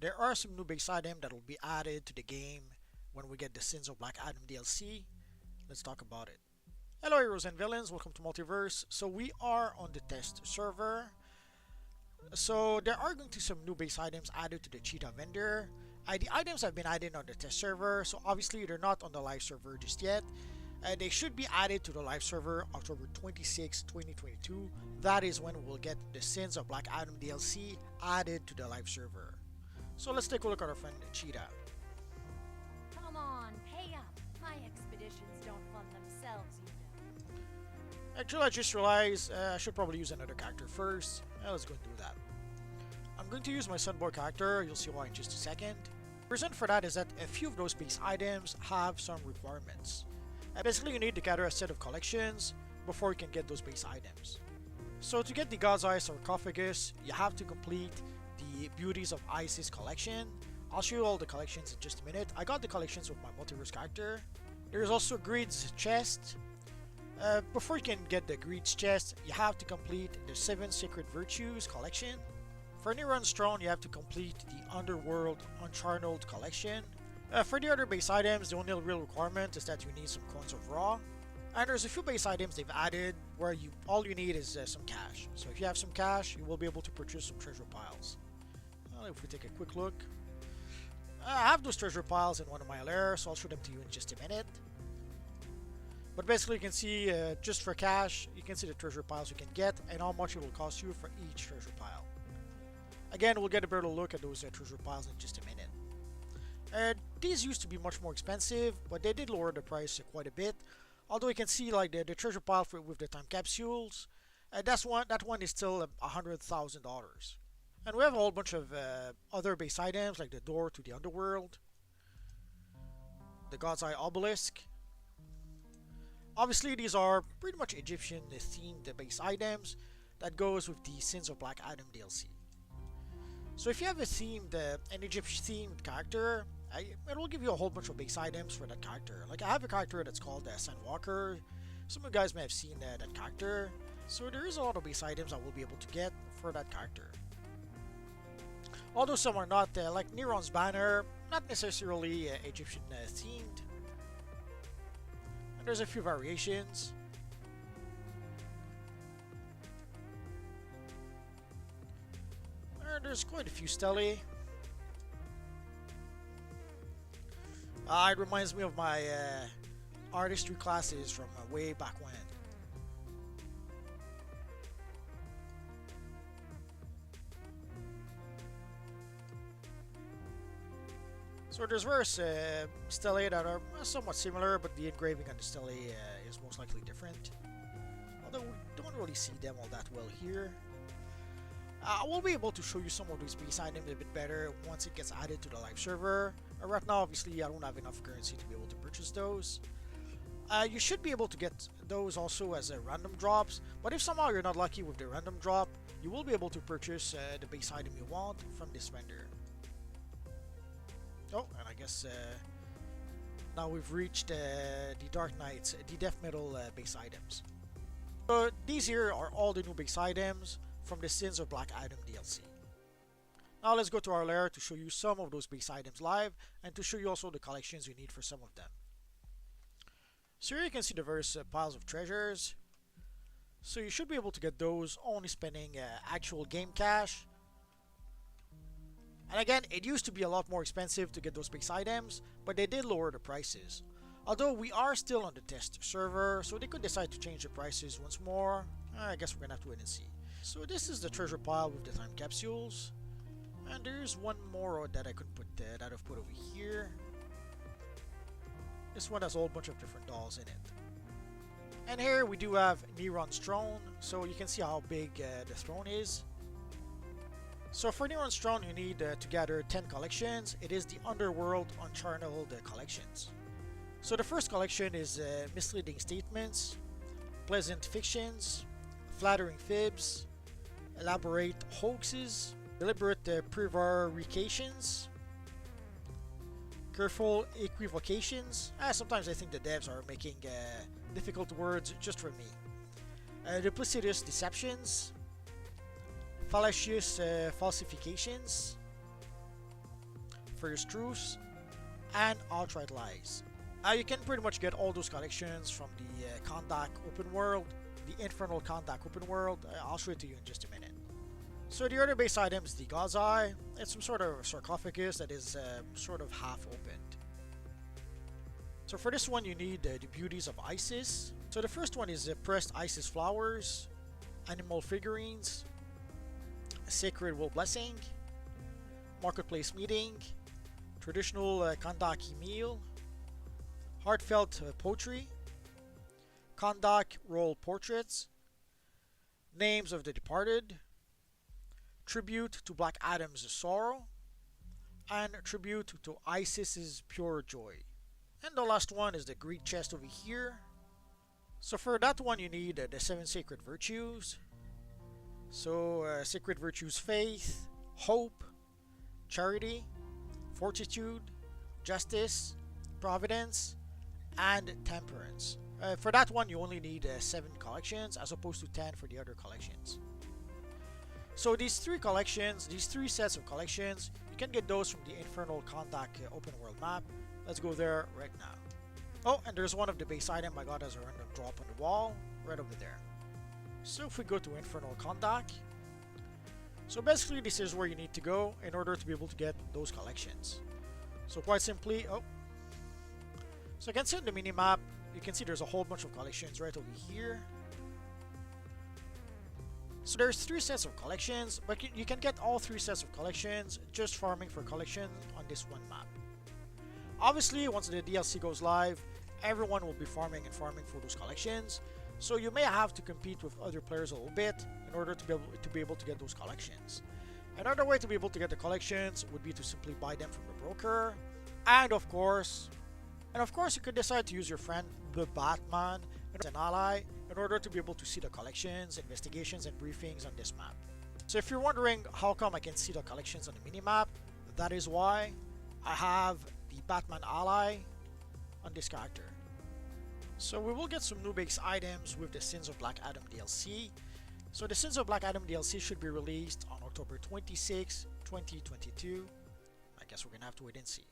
There are some new base items that will be added to the game when we get the Sins of Black Adam DLC. Let's talk about it. Hello heroes and villains, welcome to Multiverse. So we are on the test server. So there are going to be some new base items added to the cheetah vendor. The items have been added on the test server, so obviously they're not on the live server just yet. They should be added to the live server October 26, 2022. That is when we'll get the Sins of Black Adam DLC added to the live server. So let's take a look at our friend Cheetah. Come on, pay up. My expeditions don't fund themselves, you know. Actually, I just realized I should probably use another character first. Let's go and do that. I'm going to use my Sunboy character. You'll see why in just a second. The reason for that is that a few of those base items have some requirements. Basically, you need to gather a set of collections before you can get those base items. So to get the God's Eye sarcophagus, you have to complete the Beauties of Isis collection. I'll show you all the collections in just a minute. I got the collections with my Multiverse character. There's also Greed's chest. Before you can get the Greed's chest, you have to complete the 7 Sacred Virtues collection. For Neron's Throne, you have to complete the Underworld Uncharneled collection. For the other base items, the only real requirement is that you need some coins of Raw. And there's a few base items they've added where all you need is some cash. So if you have some cash, you will be able to purchase some treasure piles. Well, if we take a quick look, I have those treasure piles in one of my lairs, so I'll show them to you in just a minute. But basically you can see just for cash, you can see the treasure piles you can get and how much it will cost you for each treasure pile. Again, we'll get a better look at those treasure piles in just a minute. These used to be much more expensive, but they did lower the price quite a bit. Although you can see like the treasure pile with the time capsules, that one is still $100,000. And we have a whole bunch of other base items like the door to the underworld, the God's Eye obelisk. Obviously these are pretty much Egyptian themed base items that goes with the Sins of Black Adam DLC. So if you have an Egyptian themed character, it will give you a whole bunch of base items for that character. Like I have a character that's called Sandwalker. Some of you guys may have seen that character. So there is a lot of base items I will be able to get for that character. Although some are not, like Neron's banner, not necessarily Egyptian themed. And there's a few variations. There's quite a few stelae. It reminds me of my artistry classes from way back when. So there's various stelae that are somewhat similar, but the engraving on the stelae is most likely different. Although we don't really see them all that well here. I will be able to show you some of these base items a bit better once it gets added to the live server. Right now, obviously, I don't have enough currency to be able to purchase those. You should be able to get those also as random drops, but if somehow you're not lucky with the random drop, you will be able to purchase the base item you want from this vendor. Oh, and I guess now we've reached the Dark Knights, the Death Metal base items. So these here are all the new base items from the Sins of Black Adam DLC. Now let's go to our lair to show you some of those base items live and to show you also the collections you need for some of them. So here you can see the various piles of treasures. So you should be able to get those only spending actual game cash. And again, it used to be a lot more expensive to get those base items, but they did lower the prices. Although we are still on the test server, so they could decide to change the prices once more. I guess we're gonna have to wait and see. So this is the treasure pile with the time capsules. And there's one more that I could put that I've put over here. This one has a whole bunch of different dolls in it. And here we do have Neron's Throne, so you can see how big the throne is. So for Neron's Throne you need to gather 10 collections. It is the Underworld Uncharneled collections. So the first collection is Misleading Statements, Pleasant Fictions, Flattering Fibs, Elaborate Hoaxes, Deliberate Prevarications, Careful Equivocations. Sometimes I think the devs are making difficult words just for me. Duplicitous Deceptions, Fallacious Falsifications, First Truths, and Outright Lies. You can pretty much get all those collections from the Kondak open world, the Infernal Kondak open world. I'll show it to you in just a minute. So the other base item is the God's Eye. It's some sort of sarcophagus that is sort of half opened. So for this one you need the beauties of Isis. So the first one is pressed Isis flowers, animal figurines, sacred wool blessing, marketplace meeting, traditional Kandaki meal, heartfelt poetry, Kondak roll portraits, names of the departed, tribute to Black Adam's sorrow, and tribute to Isis's pure joy. And the last one is the Greek chest over here. So for that one you need the 7 sacred virtues. So sacred virtues: faith, hope, charity, fortitude, justice, providence, and temperance. For that one you only need 7 collections as opposed to 10 for the other collections. So these 3 collections, these 3 sets of collections, you can get those from the Infernal Kondak open world map. Let's go there right now. Oh, and there's one of the base item I got as a random drop on the wall, right over there. So if we go to Infernal Kondak, so basically this is where you need to go in order to be able to get those collections. So quite simply, so you can see on the mini-map, you can see there's a whole bunch of collections right over here. So there's 3 sets of collections, but you can get all 3 sets of collections just farming for collection on this one map. Obviously, once the DLC goes live, everyone will be farming and farming for those collections, so you may have to compete with other players a little bit in order to be able to get those collections. Another way to be able to get the collections would be to simply buy them from the broker, and of course you could decide to use your friend the Batman as an ally in order to be able to see the collections, investigations, and briefings on this map. So if you're wondering how come I can see the collections on the minimap, that is why I have the Batman ally on this character. So we will get some new base items with the Sins of Black Adam DLC. So the Sins of Black Adam DLC should be released on October 26, 2022. I guess we're gonna have to wait and see.